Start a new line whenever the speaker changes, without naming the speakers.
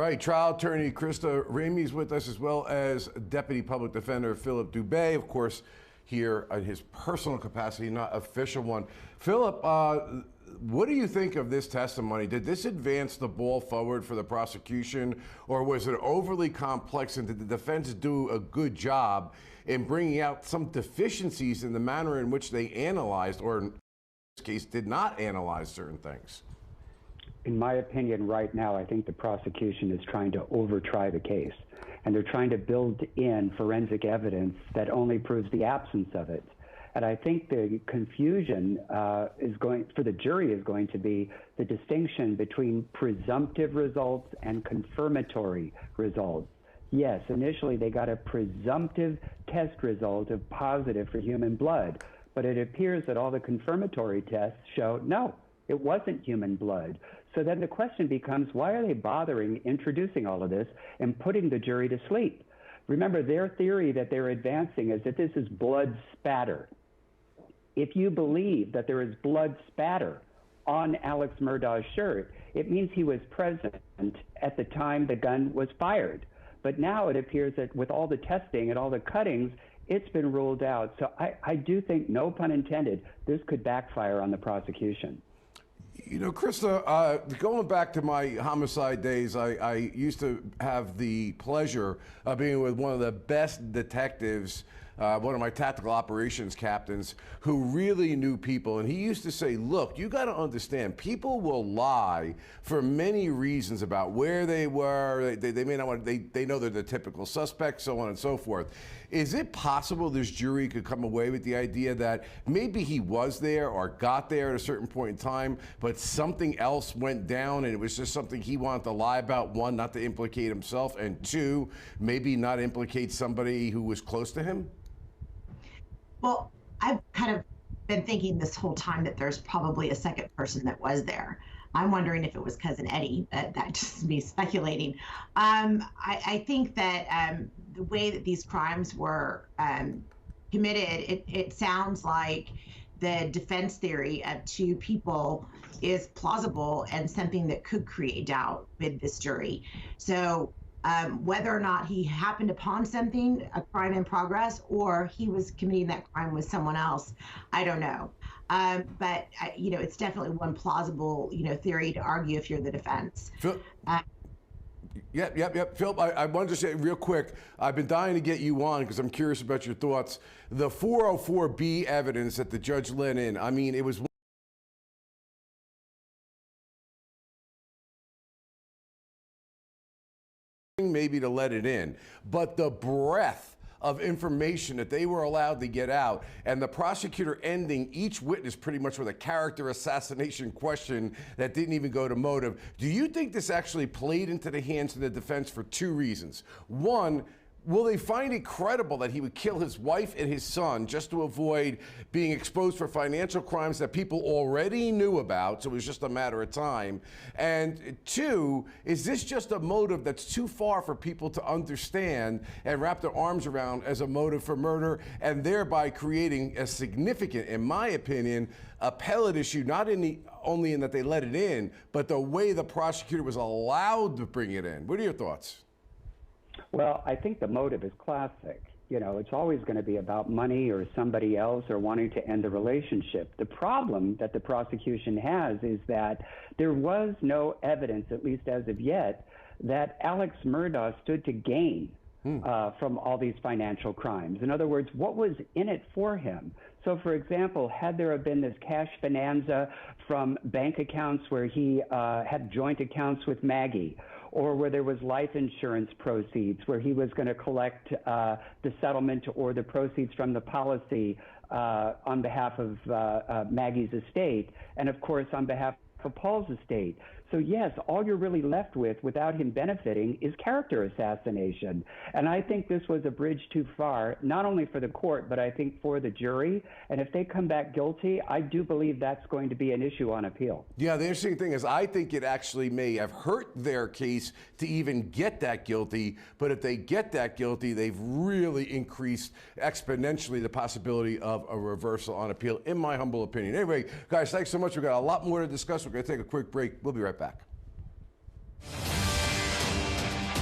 Right, trial attorney Krista Ramey is with us, as well as Deputy Public Defender Philip Dubé, of course, here in his personal capacity, not official one. Philip, what do you think of this testimony? Did this advance the ball forward for the prosecution, or was it overly complex, and did the defense do a good job in bringing out some deficiencies in the manner in which they analyzed, or in this case, did not analyze certain things?
In my opinion, right now, I think the prosecution is trying to overtry the case, and they're trying to build in forensic evidence that only proves the absence of it. And I think the confusion for the jury is going to be the distinction between presumptive results and confirmatory results. Yes, initially they got a presumptive test result of positive for human blood, but it appears that all the confirmatory tests show no, it wasn't human blood. So then the question becomes, why are they bothering introducing all of this and putting the jury to sleep? Remember, their theory that they're advancing is that this is blood spatter. If you believe that there is blood spatter on Alex Murdaugh's shirt, it means he was present at the time the gun was fired. But now it appears that with all the testing and all the cuttings, it's been ruled out. So I do think, no pun intended, this could backfire on the prosecution.
You know, Krista, going back to my homicide days, I used to have the pleasure of being with one of the best detectives, one of my tactical operations captains, who really knew people. And he used to say, look, you got to understand, people will lie for many reasons about where they were. They may not want, they know they're the typical suspect, so on and so forth. Is it possible this jury could come away with the idea that maybe he was there or got there at a certain point in time, but something else went down and it was just something he wanted to lie about? One, not to implicate himself, and two, maybe not implicate somebody who was close to him?
Well, I've kind of been thinking this whole time that there's probably a second person that was there. I'm wondering if it was Cousin Eddie, but that's just me speculating. I think that the way that these crimes were committed, it sounds like the defense theory of two people is plausible and something that could create doubt with this jury. So whether or not he happened upon something, a crime in progress, or he was committing that crime with someone else, I don't know. But you know, it's definitely one plausible, theory to argue if you're the defense.
Yep. Phil, I wanted to say real quick, I've been dying to get you on because I'm curious about your thoughts. The 404B evidence that the judge let in, I mean, it was maybe to let it in, but the breadth of information that they were allowed to get out, and the prosecutor ending each witness pretty much with a character assassination question that didn't even go to motive. Do you think this actually played into the hands of the defense for two reasons? One, will they find it credible that he would kill his wife and his son just to avoid being exposed for financial crimes that people already knew about, so it was just a matter of time? And two, is this just a motive that's too far for people to understand and wrap their arms around as a motive for murder, and thereby creating a significant, in my opinion, appellate issue, not only in that they let it in, but the way the prosecutor was allowed to bring it in? What are your thoughts?
Well, I think the motive is classic. It's always going to be about money or somebody else or wanting to end the relationship. The problem that the prosecution has is that there was no evidence, at least as of yet, that Alex Murdaugh stood to gain from all these financial crimes. In other words, what was in it for him? So, for example, had there have been this cash bonanza from bank accounts where he had joint accounts with Maggie, or where there was life insurance proceeds, where he was going to collect the settlement or the proceeds from the policy on behalf of Maggie's estate, and of course on behalf of Paul's estate. So yes, all you're really left with without him benefiting is character assassination. And I think this was a bridge too far, not only for the court, but I think for the jury. And if they come back guilty, I do believe that's going to be an issue on appeal.
Yeah, the interesting thing is I think it actually may have hurt their case to even get that guilty. But if they get that guilty, they've really increased exponentially the possibility of a reversal on appeal, in my humble opinion. Anyway, guys, thanks so much. We've got a lot more to discuss. We're going to take a quick break. We'll be right back.